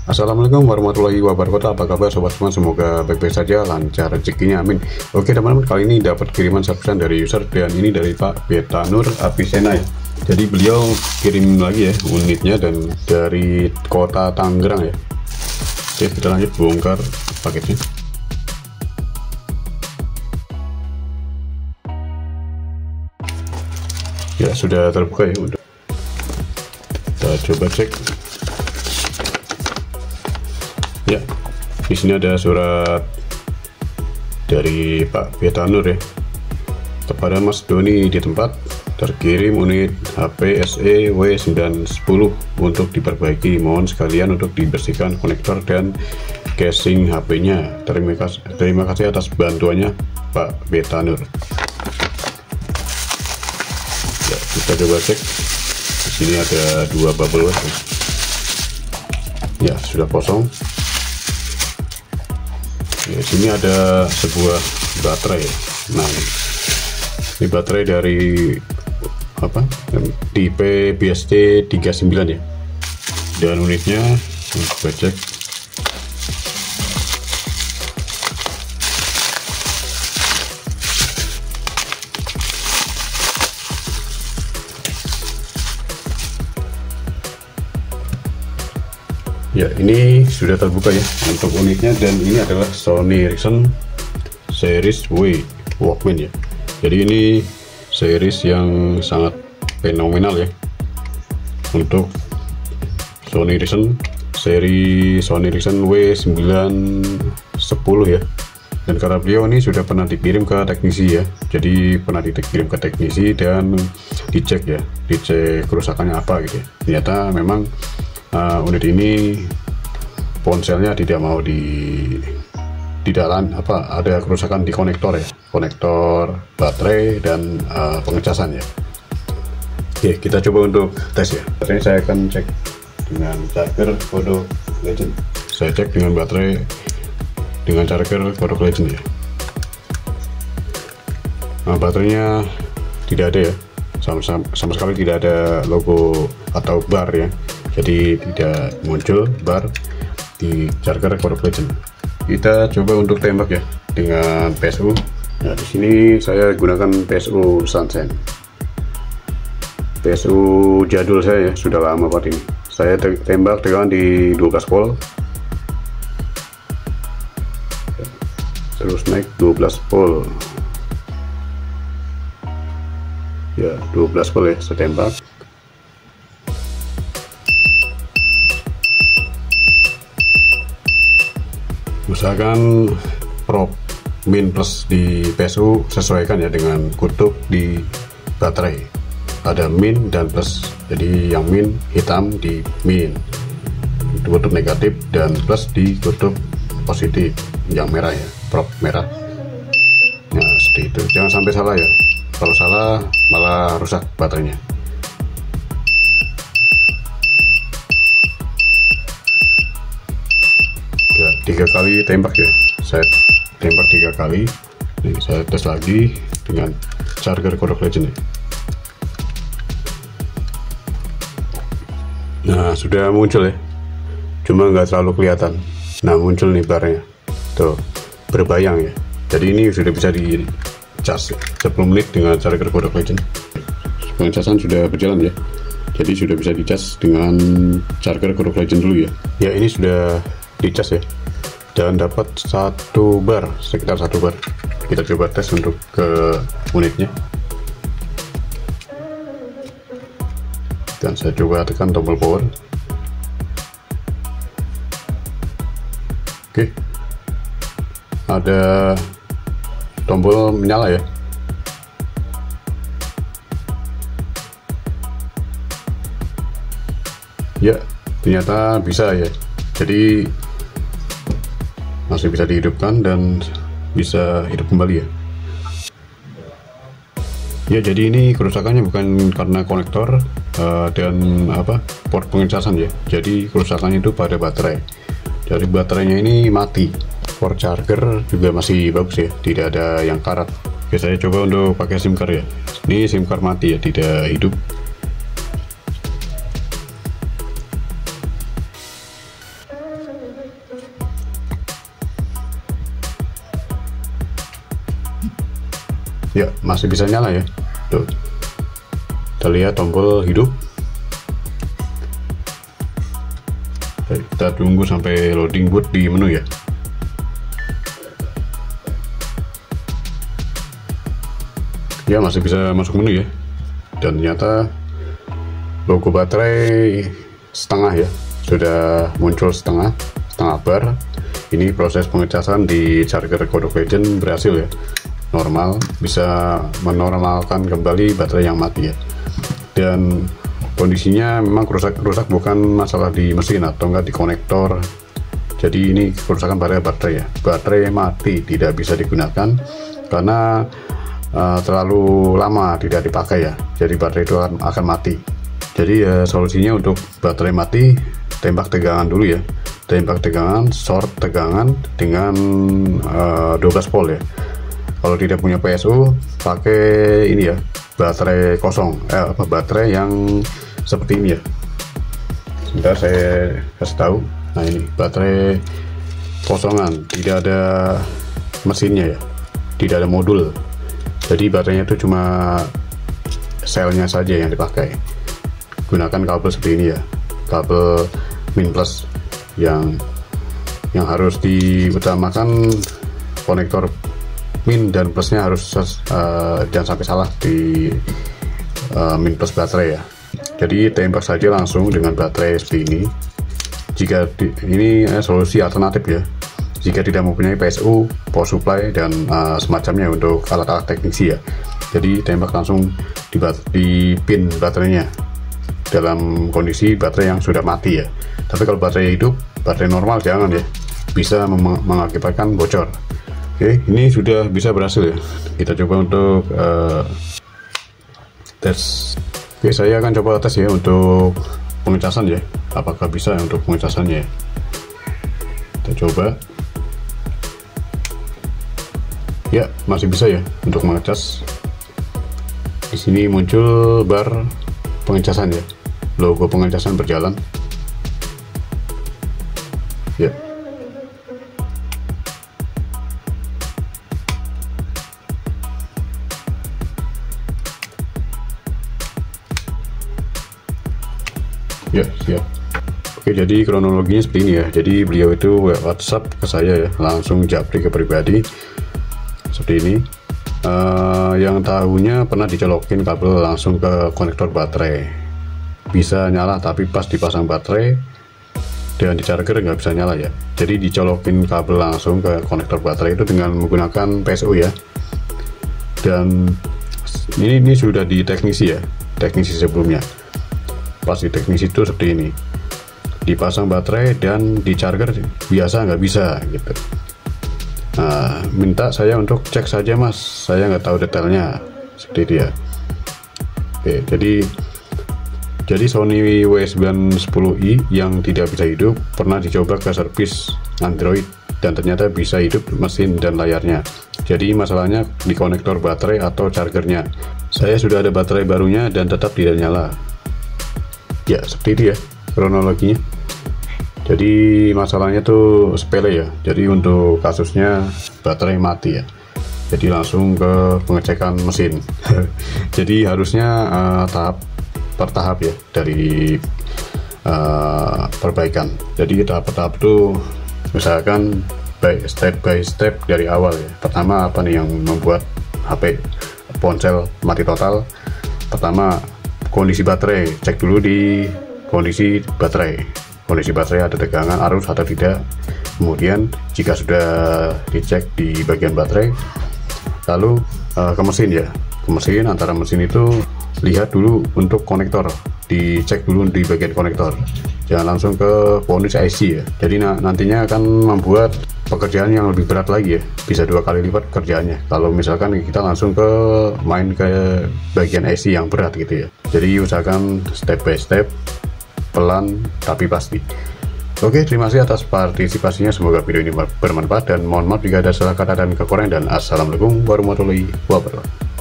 Assalamualaikum warahmatullahi wabarakatuh. Apa kabar sobat semua? Semoga baik-baik saja, lancar rezekinya, amin. Oke teman-teman, kali ini dapat kiriman subscribe dari user, dan ini dari Pak Betanur Avicenna ya. Jadi beliau kirim lagi ya unitnya, dan dari kota Tangerang ya. Oke, kita lanjut bongkar paketnya. Ya, sudah terbuka ya. Udah. Kita coba cek. Ya, di sini ada surat dari Pak Betanur ya. Kepada Mas Doni di tempat, terkirim unit HP SE W910 untuk diperbaiki. Mohon sekalian untuk dibersihkan konektor dan casing HP-nya. Terima kasih atas bantuannya, Pak Betanur. Ya, kita coba cek. Di sini ada 2 bubble wrap. Ya, sudah kosong. Ya, sini ada sebuah baterai. Nah, ini baterai dari tipe BST 39 ya. Dan unitnya kita cek. Ya, ini sudah terbuka ya untuk unitnya, dan ini adalah Sony Ericsson series W Walkman ya. Jadi ini series yang sangat fenomenal ya untuk Sony Ericsson, seri Sony Ericsson W910 ya. Dan karena beliau ini sudah pernah dikirim ke teknisi ya, jadi pernah dikirim ke teknisi dan dicek ya, dicek kerusakannya apa gitu ya. Ternyata memang unit ini ponselnya tidak mau ada kerusakan di konektor ya, konektor baterai dan pengecasan ya. Oke, kita coba untuk tes ya. Ini saya akan cek dengan charger Kodok Legend. Saya cek dengan baterai dengan charger Kodok Legend ya. Nah, baterainya tidak ada ya, sama sekali tidak ada logo atau bar ya. Jadi tidak muncul bar di charger Kodok Legend. Kita coba untuk tembak ya dengan PSU. Nah, di sini saya gunakan PSU Sunshine. PSU jadul saya ya, sudah lama banget ini. Saya tembak dengan di 12 volt. Terus naik 12 volt. Ya, 12 volt ya, saya tembak. Usahakan probe min plus di PSU sesuaikan ya dengan kutub di baterai. Ada min dan plus, jadi yang min hitam di min, kutub negatif, dan plus di kutub positif yang merah ya, probe merah. Nah, seperti itu, jangan sampai salah ya, kalau salah malah rusak baterainya. Ya, 3 kali tembak ya, saya tembak 3 kali. Nih, saya tes lagi dengan charger Kodok Legend ya. Nah, sudah muncul ya, cuma nggak terlalu kelihatan. Nah, muncul nih barnya tuh, berbayang ya. Jadi ini sudah bisa di cas 10 menit dengan charger Kodok Legend. Pengecasan sudah berjalan ya, jadi sudah bisa dicas dengan charger Kodok Legend dulu ya. Ya, ini sudah dicas ya, dan dapat 1 bar, sekitar 1 bar. Kita coba tes untuk ke unitnya, dan saya coba tekan tombol power. Oke, ada tombol menyala ya. Ya, ternyata bisa ya, jadi masih bisa dihidupkan dan bisa hidup kembali ya. Ya, jadi ini kerusakannya bukan karena konektor dan port pengecasan ya. Jadi kerusakannya itu pada baterai. Jadi baterainya ini mati. Port charger juga masih bagus ya, tidak ada yang karat. Oke, saya coba untuk pakai SIM card ya. Ini SIM card mati ya, tidak hidup. Ya, masih bisa nyala ya. Tuh, kita lihat tombol hidup. Kita tunggu sampai loading boot di menu ya. Ya, masih bisa masuk menu ya. Dan ternyata logo baterai setengah ya, sudah muncul setengah bar. Ini proses pengecasan di charger Code of Legends berhasil ya, normal, bisa menormalkan kembali baterai yang mati ya. Dan kondisinya memang rusak bukan masalah di mesin atau enggak di konektor. Jadi ini kerusakan pada baterai ya, baterai mati, tidak bisa digunakan karena terlalu lama tidak dipakai ya, jadi baterai itu akan mati. Jadi ya solusinya untuk baterai mati, tembak tegangan dulu ya, tembak tegangan, short tegangan dengan 12 volt ya. Kalau tidak punya PSU, pakai ini ya, baterai kosong, baterai yang seperti ini ya. Sebentar saya kasih tahu. Nah ini baterai kosongan, tidak ada mesinnya ya, tidak ada modul. Jadi baterainya itu cuma selnya saja yang dipakai. Gunakan kabel seperti ini ya, kabel min plus yang harus diutamakan konektor min dan plusnya harus jangan sampai salah di min plus baterai ya. Jadi tembak saja langsung dengan baterai seperti ini. Jika ini solusi alternatif ya, jika tidak mempunyai PSU, power supply dan semacamnya untuk alat-alat teknisi ya. Jadi tembak langsung di pin baterainya dalam kondisi baterai yang sudah mati ya. Tapi kalau baterai hidup, baterai normal jangan ya, bisa mengakibatkan bocor. Oke, ini sudah bisa berhasil ya. Kita coba untuk tes. Oke, saya akan coba tes ya untuk pengecasan ya, apakah bisa untuk pengecasannya ya. Kita coba. Ya, masih bisa ya untuk mengecas. Di sini muncul bar pengecasan ya, logo pengecasan berjalan. Ya. Ya, siap. Oke, jadi kronologinya seperti ini ya. Jadi beliau itu WhatsApp ke saya ya, langsung japri ke pribadi. Seperti ini. Yang tahunya pernah dicolokin kabel langsung ke konektor baterai, bisa nyala, tapi pas dipasang baterai dan di charger nggak bisa nyala ya. Jadi dicolokin kabel langsung ke konektor baterai itu dengan menggunakan PSU ya. Dan ini sudah di teknisi ya, teknisi sebelumnya. Pas di teknisi itu seperti ini, dipasang baterai dan di charger biasa nggak bisa gitu. Nah, minta saya untuk cek saja mas, saya nggak tahu detailnya, seperti itu ya. Oke, jadi Sony W910i yang tidak bisa hidup pernah dicoba ke servis Android dan ternyata bisa hidup mesin dan layarnya. Jadi masalahnya di konektor baterai atau chargernya. Saya sudah ada baterai barunya dan tetap tidak nyala. Ya, seperti itu ya kronologinya. Jadi masalahnya tuh sepele ya. Jadi untuk kasusnya baterai mati ya. Jadi langsung ke pengecekan mesin. Jadi harusnya tahap per tahap ya dari perbaikan. Jadi tahap per tahap tuh misalkan step by step dari awal ya. Pertama apa nih yang membuat HP ponsel mati total? Pertama kondisi baterai, cek dulu di kondisi baterai. Kondisi baterai ada tegangan arus atau tidak. Kemudian jika sudah dicek di bagian baterai, lalu ke mesin ya, ke mesin, antara mesin itu lihat dulu untuk konektor, dicek dulu di bagian konektor, jangan langsung ke kondisi IC ya. Jadi nantinya akan membuat pekerjaan yang lebih berat lagi ya, bisa 2 kali lipat kerjaannya kalau misalkan kita langsung main ke bagian IC yang berat gitu ya. Jadi usahakan step by step, pelan tapi pasti. Oke, terima kasih atas partisipasinya, semoga video ini bermanfaat dan mohon maaf jika ada salah kata dan kekurangan, dan assalamualaikum warahmatullahi wabarakatuh.